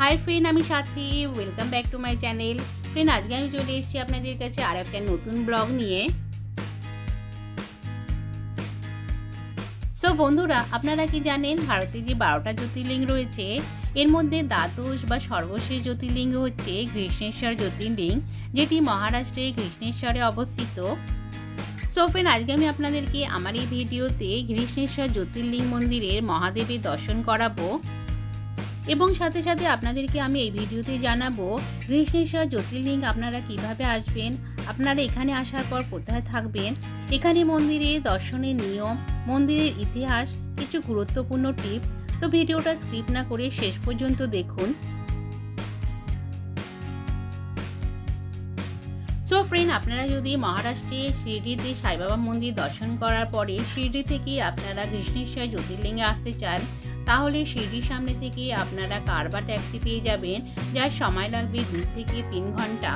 Hi friend, আমি সাথী। Welcome back to my channel. Friend, আজকে আমি চলে এসেছি আপনাদের কাছে আর একটা নতুন ব্লগ নিয়ে। সো বন্ধুরা, আপনারা কি জানেন ভারতে যে 12টা জ্যোতির্লিঙ্গ রয়েছে এর মধ্যে দ্বাদশ বা সর্বশেষ জ্যোতির্লিঙ্গ হচ্ছে কৃষ্ণেশ্বর জ্যোতির্লিঙ্গ, যেটি মহারাষ্ট্রে কৃষ্ণেশ্বরে অবস্থিত। সো ফ্রেন্ড, আজকে আমি আপনাদেরকে আমার এই ভিডিওতে কৃষ্ণেশ্বর জ্যোতির্লিঙ্গ মন্দিরের মহাদেবের দর্শন করাবো এবং সাথে সাথে আপনাদেরকে আমি এই ভিডিওতে জানাবো কৃষ্ণেশ্বর জ্যোতির্লিঙ্গ আপনারা কিভাবে আসবেন, আপনারা এখানে আসার পর কোথায় থাকবেন, এখানে মন্দিরে দর্শনের নিয়ম, মন্দিরের ইতিহাস, কিছু গুরুত্বপূর্ণ টিপ। তো ভিডিওটা স্কিপ না করে শেষ পর্যন্ত দেখুন। সো ফ্রেন্ড, আপনারা যদি মহারাষ্ট্রে শিরডিতে সাইবাবা মন্দির দর্শন করার পরে শিরডি থেকে আপনারা কৃষ্ণেশ্বর জ্যোতির্লিঙ্গে আসতে চান, তাহলে শিরডির সামনে থেকে আপনারা কার বা ট্যাক্সি পেয়ে যাবেন, যার সময় লাগবে 2 থেকে 3 ঘন্টা।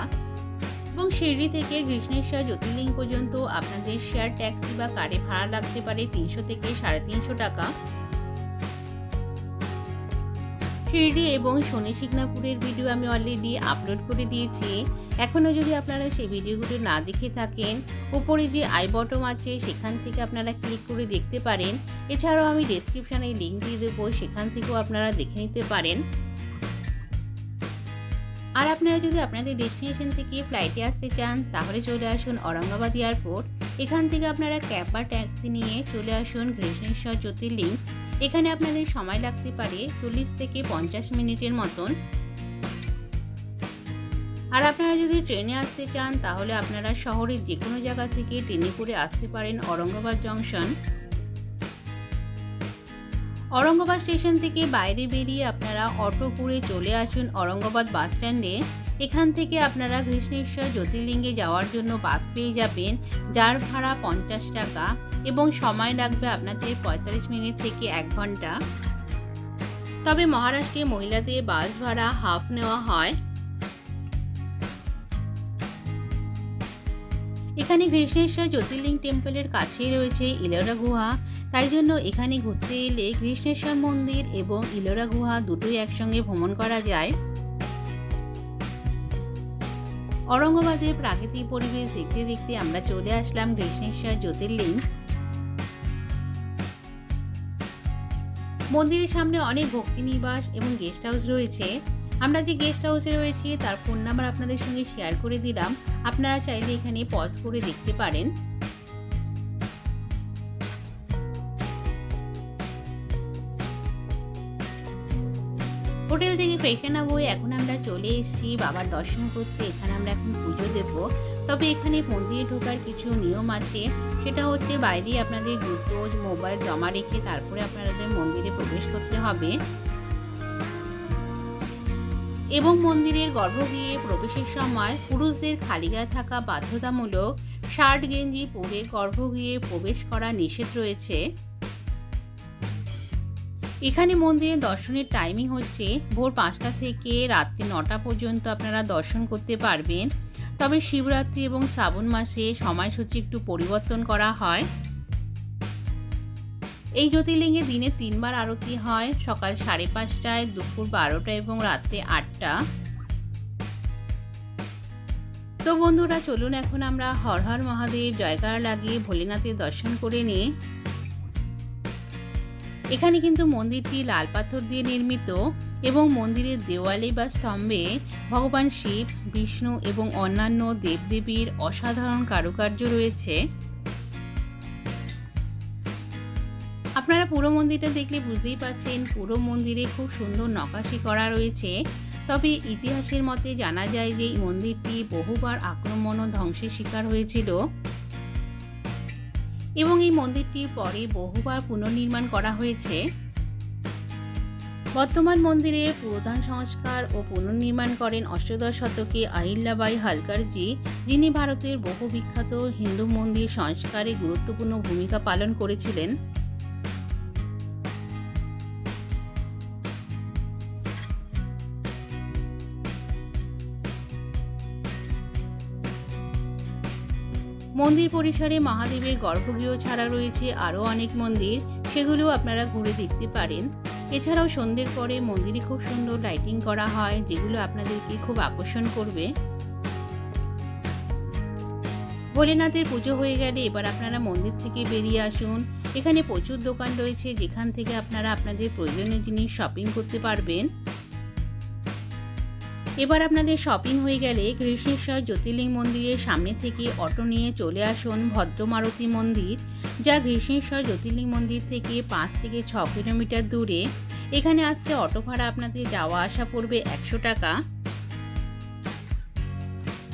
এবং শিরডি থেকে কৃষ্ণেশ্বর জ্যোতির্লিঙ্গ পর্যন্ত আপনাদের শেয়ার ট্যাক্সি বা কারে ভাড়া লাগতে পারে 300 থেকে 350 টাকা। শিরডি এবং শনি শিকনাপুরের ভিডিও আমি অলরেডি আপলোড করে দিয়েছি। এখনও যদি আপনারা সেই ভিডিওগুলো না দেখে থাকেন, উপরে যে আই বটম আছে সেখান থেকে আপনারা ক্লিক করে দেখতে পারেন। এছাড়াও আমি ডেসক্রিপশানে লিঙ্ক দিয়ে দেবো, সেখান থেকেও আপনারা দেখে নিতে পারেন। আর আপনারা যদি আপনাদের ডেস্টিনেশন থেকে ফ্লাইটে আসতে চান, তাহলে চলে আসুন ঔরঙ্গাবাদ এয়ারপোর্ট। এখান থেকে আপনারা ক্যাব বা ট্যাক্সি নিয়ে চলে আসুন কৃষ্ণেশ্বর জ্যোতির্লিঙ্গ। এখানে আপনাদের সময় লাগতে পারে 40 থেকে 50 মিনিটের মতন। আর আপনারা যদি ট্রেনে আসতে চান, তাহলে আপনারা শহরের যে কোনো জায়গা থেকে ট্রেনে করে আসতে পারেন ঔরঙ্গাবাদ জংশন। ঔরঙ্গাবাদ স্টেশন থেকে বাইরে বেরিয়ে আপনারা অটো করে চলে আসুন ঔরঙ্গাবাদ বাস স্ট্যান্ডে। এখান থেকে আপনারা কৃষ্ণেশ্বর জ্যোতির্লিঙ্গে যাওয়ার জন্য বাস পেয়ে যাবেন, যার ভাড়া 50 টাকা এবং সময় লাগবে আপনাদের 45 মিনিট থেকে 1 ঘন্টা। তবে মহারাষ্ট্রে মহিলাদের বাস ভাড়া হাফ নেওয়া হয়। এখানে কৃষ্ণেশ্বর জ্যোতির্লিঙ্গ টেম্পলের কাছেই রয়েছে ইলোরা গুহা, তাই জন্য এখানে ঘুরতে এলে কৃষ্ণেশ্বর মন্দির এবং ইলোরা গুহা দুটোই একসঙ্গে ভ্রমণ করা যায়। ঔরঙ্গাবাদের প্রাকৃতিক পরিবেশ দেখতে দেখতে আমরা চলে আসলাম কৃষ্ণেশ্বর জ্যোতির্লিঙ্গ। মন্দিরের সামনে অনেক ভক্তি নিবাস এবং গেস্ট হাউস রয়েছে। আমরা যে গেস্ট হাউসে রয়েছি তার ফোন নাম্বার আপনাদের সঙ্গে শেয়ার করে দিলাম, আপনারা চাইলে এখানে পজ করে দেখতে পারেন। হোটেল থেকে ফ্রেশন আপ হয়ে এখন আমরা চলে এসেছি বাবার দর্শন করতে। এখানে আমরা এখন পুজো দেব। তবে এখানে মন্দিরে ঢোকার কিছু নিয়ম আছে, সেটা হচ্ছে বাইরে আপনাদের জুতো মোবাইল জমা রেখে তারপরে আপনাদের মন্দিরে প্রবেশ করতে হবে এবং মন্দিরের গর্ভগৃহে প্রবেশের সময় পুরুষদের খালি গায়ে থাকা বাধ্যতামূলক, শার্ট গেঞ্জি পরে গর্ভগৃহে প্রবেশ করা নিষেধ রয়েছে। এখানে মন্দিরের দর্শনের টাইমিং হচ্ছে ভোর 5টা থেকে রাত্রি 9টা পর্যন্ত আপনারা দর্শন করতে পারবেন। তবে শিবরাত্রি এবং শ্রাবণ মাসে সময়সূচি একটু পরিবর্তন করা হয়। এই জ্যোতির্লিঙ্গে দিনে 3 বার আরতি হয়, সকাল 5:30টায়, দুপুর 12টা এবং রাত্রে 8টা। তো বন্ধুরা, চলুন এখন আমরা হর হর মহাদেব জয়কার লাগিয়ে ভোলেনাথের দর্শন করে নিই। এখানে কিন্তু মন্দিরটি লাল পাথর দিয়ে নির্মিত এবং মন্দিরের দেওয়ালে বা স্তম্ভে ভগবান শিব, বিষ্ণু এবং অন্যান্য দেবদেবীর অসাধারণ কারুকার্য রয়েছে। আপনারা পুরো মন্দিরটা দেখলে বুঝতেই পারছেন, পুরো মন্দিরে খুব সুন্দর নকশি করা রয়েছে। তবে ইতিহাসের মতে জানা যায় যে এই মন্দিরটি বহুবার আক্রমণ ও ধ্বংসের শিকার হয়েছিল এবং এই মন্দিরটি পরে বহুবার পুনর্নির্মাণ করা হয়েছে। বর্তমান মন্দিরের পুনরুদ্ধার সংস্কার ও পুনর্নির্মাণ করেন অষ্টাদশ শতকে আহিল্যাবাই হোলকারজি, যিনি ভারতের বহু বিখ্যাত হিন্দু মন্দির সংস্কারে গুরুত্বপূর্ণ ভূমিকা পালন করেছিলেন। মন্দির পরিসরে মহাদেবের গর্ভগৃহ ছাড়া রয়েছে আরও অনেক মন্দির, সেগুলো আপনারা ঘুরে দেখতে পারেন। এছাড়াও সন্ধ্যের পরে মন্দিরে খুব সুন্দর লাইটিং করা হয়, যেগুলো আপনাদেরকে খুব আকর্ষণ করবে। ভোলেনাথের পুজো হয়ে গেলে এবার আপনারা মন্দির থেকে বেরিয়ে আসুন। এখানে প্রচুর দোকান রয়েছে, যেখান থেকে আপনারা আপনাদের প্রয়োজনীয় জিনিস শপিং করতে পারবেন। এবার আপনাদের শপিং হয়ে গেলে ঘৃষ্ণেশ্বর জ্যোতির্লিঙ্গ মন্দিরের সামনে থেকে অটো নিয়ে চলে আসুন ভদ্রমারতী মন্দির, যা ঘৃষ্ণেশ্বর জ্যোতির্লিঙ্গ মন্দির থেকে 5 থেকে 6 কিলোমিটার দূরে। এখানে আসতে অটো ভাড়া আপনাদের যাওয়া আসা পড়বে 100 টাকা।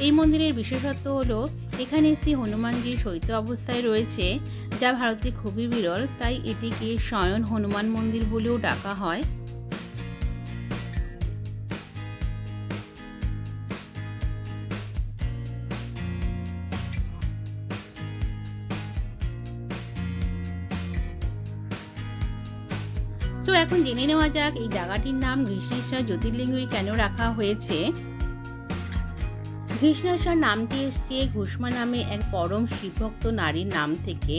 এই মন্দিরের বিশেষত্ব হলো এখানে শ্রী হনুমানজি শয়িত অবস্থায় রয়েছে, যা ভারতে খুবই বিরল, তাই এটিকে শয়ন হনুমান মন্দির বলেও ডাকা হয়। সো এখন জেনে নেওয়া যাক এই জায়গাটির নাম ঘৃষ্ণেশ্বর জ্যোতির্লিঙ্গই কেন রাখা হয়েছে। ঘৃষ্ণেশ্বর নামটি এসছে ঘুষ্মা নামে এক পরম শিবভক্ত নারীর নাম থেকে।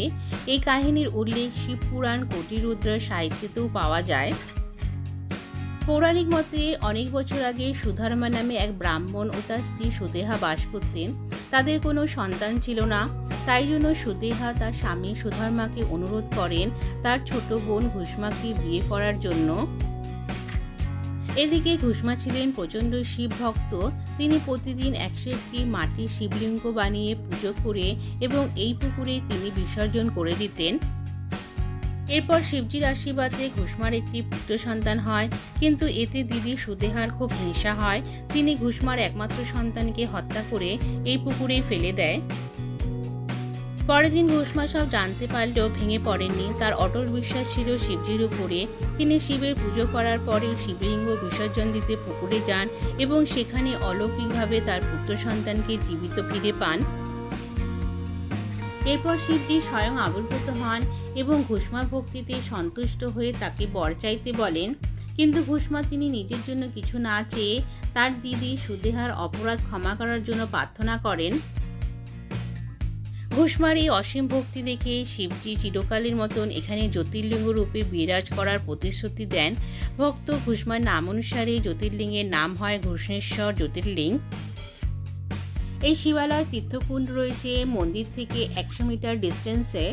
এই কাহিনীর উল্লেখ শিবপুরাণ কোটিরুদ্র সাহিত্যেতেও পাওয়া যায়। পৌরাণিক মতে অনেক বছর আগে সুধর্মা নামে এক ব্রাহ্মণ ও তার স্ত্রী সুদেহা বাস করতেন। তাদের কোনো সন্তান ছিল না, তাই জন্য সুদেহা তার স্বামী সুধর্মাকে অনুরোধ করেন তার ছোট বোন ঘুষ্মাকে বিয়ে করার জন্য। এদিকে ঘুষ্মা ছিলেন প্রচণ্ড শিব ভক্ত। তিনি প্রতিদিন 101টি মাটির শিবলিঙ্গ বানিয়ে পুজো করে এবং এই পুকুরে তিনি বিসর্জন করে দিতেন। এরপর শিবজির আশীর্বাদে ঘুষ্মার একটি পুত্র সন্তান হয়, কিন্তু এতে দিদি সুদেহার খুব হিংসা হয়। তিনি ঘুষ্মার একমাত্র সন্তানকে হত্যা করে এই পুকুরে ফেলে দেয়। পরের দিন ঘুষ্মা সব জানতে পারলেও ভেঙে পড়েননি। তার অটল বিশ্বাস ছিল শিবজির উপরে। তিনি শিবের পুজো করার পরে শিবলিঙ্গ বিসর্জন দিতে পুকুরে যান এবং সেখানে অলৌকিকভাবে তার পুত্র সন্তানকে জীবিত ফিরে পান। এরপর শিবজি স্বয়ং আবির্ভূত হন এবং ঘুষ্মার ভক্তিতে সন্তুষ্ট হয়ে তাকে বর চাইতে বলেন। কিন্তু ঘুষ্মা তিনি নিজের জন্য কিছু না চেয়ে তার দিদি সুদেহার অপরাধ ক্ষমা করার জন্য প্রার্থনা করেন। ঘুষ্মার এই অসীম ভক্তি দেখে শিবজি চিরকালের মতন এখানে জ্যোতির্লিঙ্গ রূপে বিরাজ করার প্রতিশ্রুতি দেন। ভক্ত ঘুষ্মার নাম অনুসারে জ্যোতির্লিঙ্গের নাম হয় ঘৃষ্ণেশ্বর জ্যোতির্লিঙ্গ। এই শিবালয় তীর্থকুণ্ড রয়েছে মন্দির থেকে 100 মিটার ডিস্টেন্সে।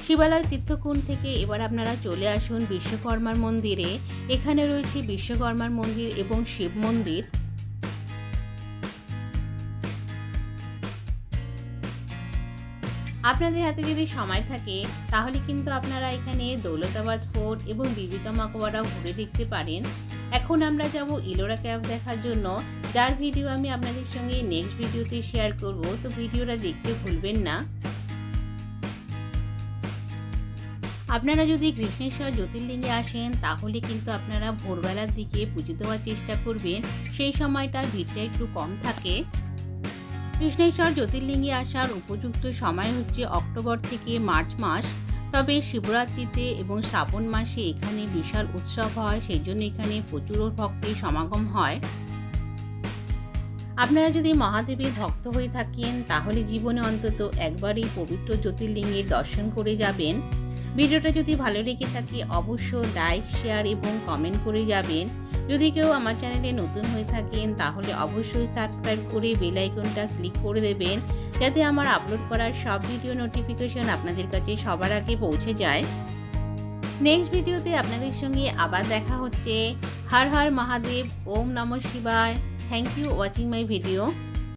শিবালয় তীর্থকুণ্ড থেকে এবার আপনারা চলে আসুন বিশ্বকর্মার মন্দিরে। এখানে রয়েছে বিশ্বকর্মার মন্দির এবং শিব মন্দির। আপনাদের হাতে যদি সময় থাকে তাহলে কিন্তু আপনারা এখানে দৌলতাবাদ ফোর্ট এবং বিবিকা মাকবারাও ঘুরে দেখতে পারেন। এখন আমরা যাব ইলোরা কেভ দেখার জন্য, যার ভিডিও আমি আপনাদের সঙ্গে নেক্সট ভিডিওতে শেয়ার করব, তো ভিডিওটা দেখতে ভুলবেন না। আপনারা যদি ঘৃষ্ণেশ্বর জ্যোতির্লিঙ্গে আসেন তাহলে কিন্তু আপনারা ভোরবেলার দিকে পুজো দেওয়ার চেষ্টা করবেন, সেই সময়টা ভিড়টা একটু কম থাকে। ঘৃষ্ণেশ্বর জ্যোতির্লিঙ্গে আসার উপযুক্ত সময় হচ্ছে অক্টোবর থেকে মার্চ মাস। তবে শিবরাত্রিতে এবং শ্রাবণ মাসে এখানে বিশাল উৎসব হয়, সেই জন্য এখানে প্রচুর ভক্তের সমাগম হয়। আপনারা যদি মহাদেবের ভক্ত হয়ে থাকেন তাহলে জীবনে অন্তত একবার এই পবিত্র জ্যোতির্লিঙ্গের দর্শন করে যাবেন। ভিডিওটা যদি ভালো লেগে থাকে অবশ্যই লাইক, শেয়ার এবং কমেন্ট করে যাবেন। যদি কেউ আমার চ্যানেলে নতুন হয়ে থাকেন তাহলে অবশ্যই সাবস্ক্রাইব করে বেল আইকনটা ক্লিক করে দেবেন, যাতে আমার আপলোড করার সব ভিডিও নোটিফিকেশন আপনাদের কাছে সবার আগে পৌঁছে যায়। নেক্সট ভিডিওতে আপনাদের সঙ্গে আবার দেখা হচ্ছে। হর হর মহাদেব, ওম নমঃ শিবায়। Thank you watching my video.